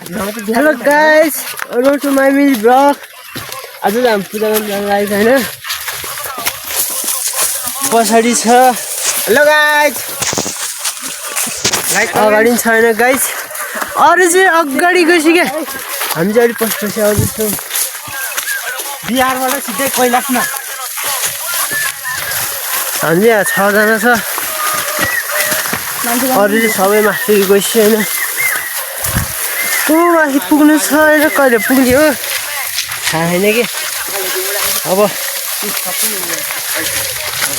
Hello guys, welcome to my mini vlog. आज हामी पूजा गर्न लागेको हैन पछाडी छ हेलो गाइस अगाडि छैन गाइस अरु चाहिँ अगाडि गइसक्यो हामी चाहिँ अलि पछि आउँदैछौँ बिहारबाट सिधै कैलाशमा हामी यहाँ 6 जना छ अरु चाहिँ सबै माथि गइसक्यो हैन को माथि पुग्नु छ हैन कहिले पुग्ने हो थाहा छैन के अब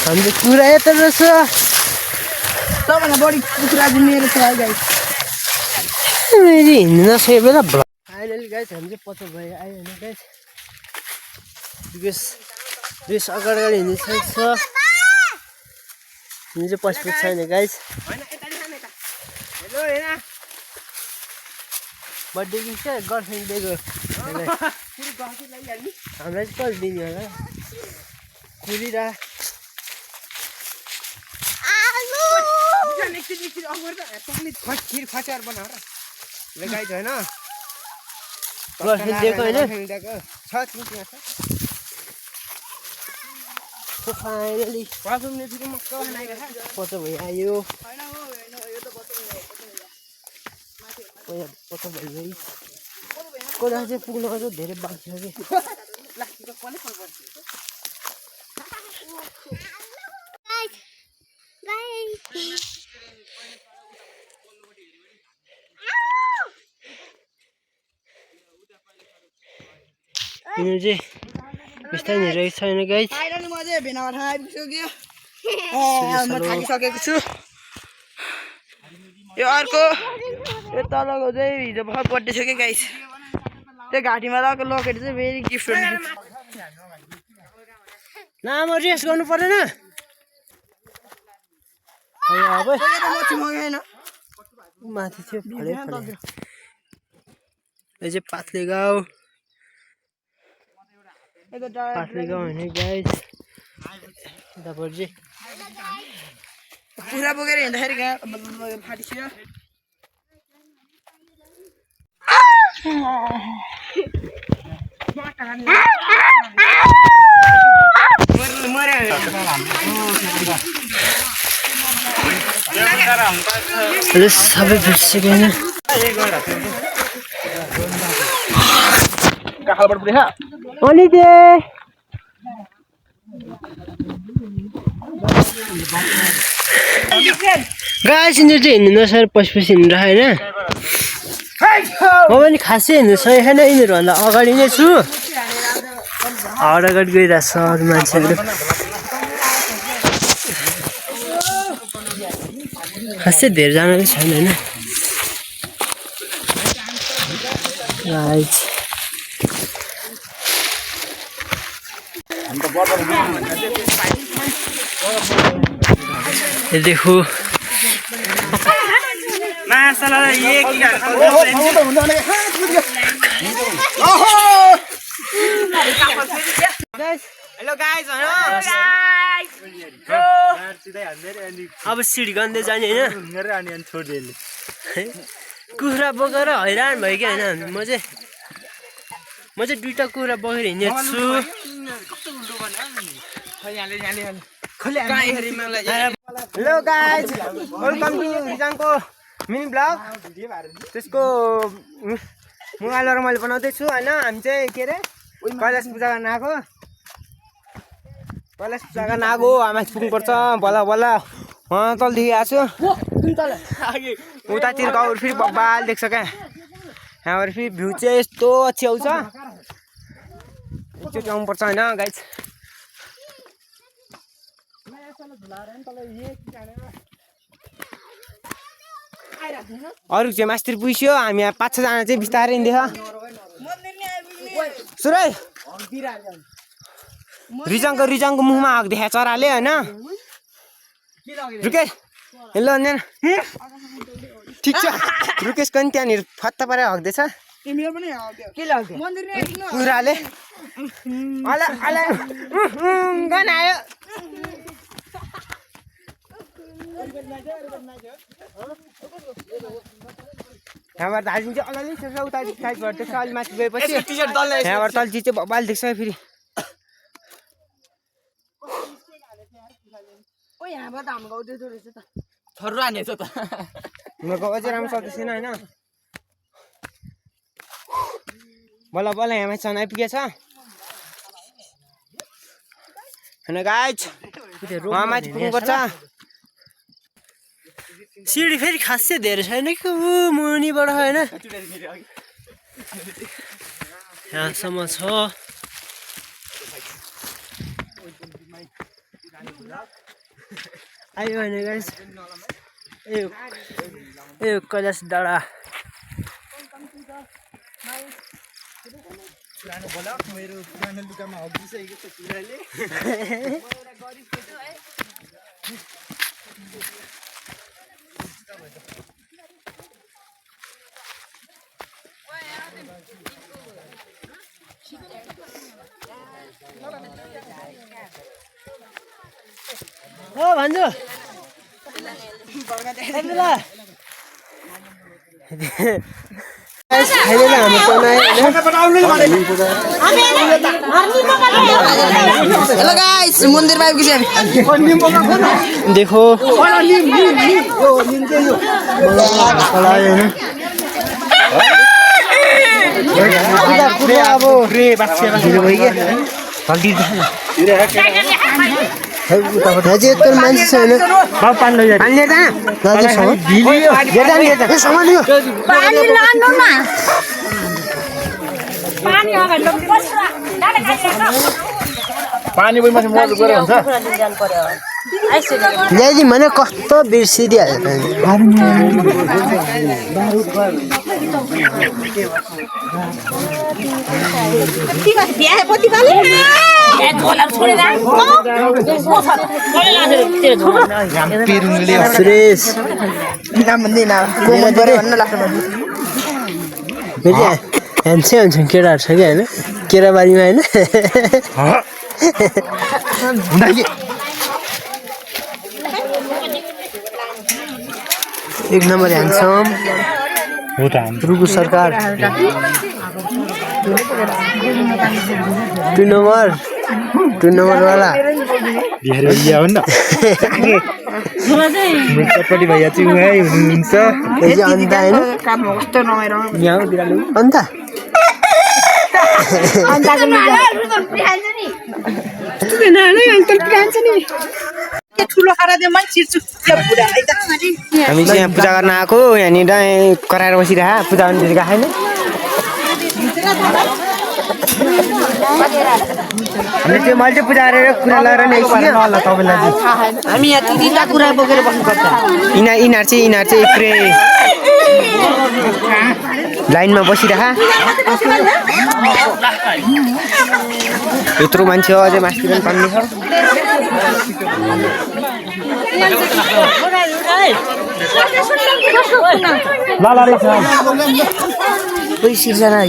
हामीले कुरा यता रहेछ सबभन्दा बढी कुखुरा चाहिँ मेरो छ गाइस मेरी हिँड्नु नसके बेला फाइनली गाइस हामी चाहिँ पछि भइ आयो हैन गाइस बिकज अगाडि हिँड्नु छ हिँड्नु चाहिँ पछि छैन गाइस हेलो हैन बर्थडे गिफ्ट चाहिँ गर्लफ्रेन्ड दिएको हामीलाई चाहिँ कहिले दिने होला कुरिरा खिर खचार बनाएर ले गाइस हैन गर्लफ्रेन्ड दिएको हैन छ फाइनली पासुमले फेरि मक्क बनाइरहेछ पछि भइ आयो हैन हो यो त पछि भइ कोला चाहिँ पुग्नको चाहिँ धेरै बाँकी छ कि प्लास्टिकको पनि फल पर्छ यिनीहरू चाहिँ बिस्तारै हिँडिरहेको छैन गाइस फाइनली म चाहिँ भेनाबाट आइपुग्यो म थाकिसकेको छु यो अर्को यो तलको चाहिँ हिजो भर्खर बर्थडे थियो कि गाइस त्यो घाँटीमा लगाएको लकेट चाहिँ फेरि गिफ्ट नाम रेस गर्नु पर्दैन अब मगाएन माथि थियो फले यो चाहिँ पातले गाउँ होइन गाइस यतापट्टि चाहिँ पुरा बोकेर हिँड्दाखेरि फाटिसक्यो सबै बिर्सिसक्यो होइन अनि गाइस यिनीहरू चाहिँ हिँड्नु नसकेर पछि हिँड्नु होइन म पनि खासै हिँड्नु सकेको छैन यिनीहरूभन्दा अगाडि नै छु अगाडि गइरहेछ अरू मान्छेहरू खासै धेरैजना चाहिँ छैन होइन गाइस ये देखो हेलो गाइस अब सिडी गन्दै जाने होइन कुखुरा बोकेर हैरान भयो क्या होइन म चाहिँ दुईटा कुखुरा बोकेर हिँडेको छु हेलो गाइस वेलकम टु रिजाङको मिनी ब्लग त्यसको मोबाइलबाट मैले बनाउँदैछु होइन हामी चाहिँ के अरे कैलाश पूजा गर्न आएको आमा पुग्नुपर्छ बल्ल बल्ल तलदेखि आएको छु उतातिर गाउँ फेरि बब्बाल देख्छ क्या यहाँबाट फेरि भ्यू चाहिँ यस्तो अच्छी आउँछ एकचोटि आउनुपर्छ होइन गाइस अरू चाहिँ मास्तिर पुग्यो हामी यहाँ 5-6 जना चाहिँ बिस्तारै हिँड्दैछ सुरै रिजाङको मुखमा हक देखा चराले होइन रुकेश हेलो अन्जन ठिक छ रुकेशको नि त्यहाँनिर फत्ता पारेर हक्दैछ कुखुराले गन आयो यहाँबाट दार्जिलिङ चाहिँ अलि छ उता साइडबाट देख्छ अलि माथि गएपछि यहाँबाट तल चिज चाहिँ बबाल देख्छ फेरि यहाँबाट हाम्रो गाउँ देख्दो रहेछ त थर्रो हानेछ त हाम्रो गाउँ अझै राम्रो सक्दैछ होइन बल्ल बल्ल यहाँ माथि सन आइपुगेछ होइन गाइज उहाँ माथि पुग्नुपर्छ सिडी फेरि खासै धेरै छैन कि मुनिबाट होइन यहाँसम्म छ आयो भने गाइस ए कैलाश डाँडा मेरो पुरानो लुगामा हगिसकेको छ कुराले हो भन्छु हेलो गाइस मन्दिर आइपुगेछ देखो मान्छे छैन पानी पनि माथि मर्नु गरे हुन्छ ल्याइदिउँ भने कस्तो बिर्सिदिहाल्छ सुरेश ह्यान्डसै हुन्छ केटाहरू छ कि होइन केराबारीमा होइन एक नम्बर ह्यान्डसम रुकु सरकार 2 नम्बर वाला बिहार भैया हो नि मुक्तपट्टि भैया चाहिँ उहाँ हुनुहुन्छ अन्त होइन अन्त हामी चाहिँ यहाँ पूजा गर्न आएको यहाँनिर कराएर बसिरह पूजा गर्नु दिएको छैन हामीले त्यो मैले चाहिँ पूजा गरेर कुरा लगाएर नि आइसक्यो तपाईँलाई हामी यहाँ तिनवटा कुरा बोकेर बस्नुपर्छ यिनीहरू चाहिँ पुरै लाइनमा बसिरह यत्रो मान्छे हो अझै मासतिर पनि पाउने छ कोही सिर्जना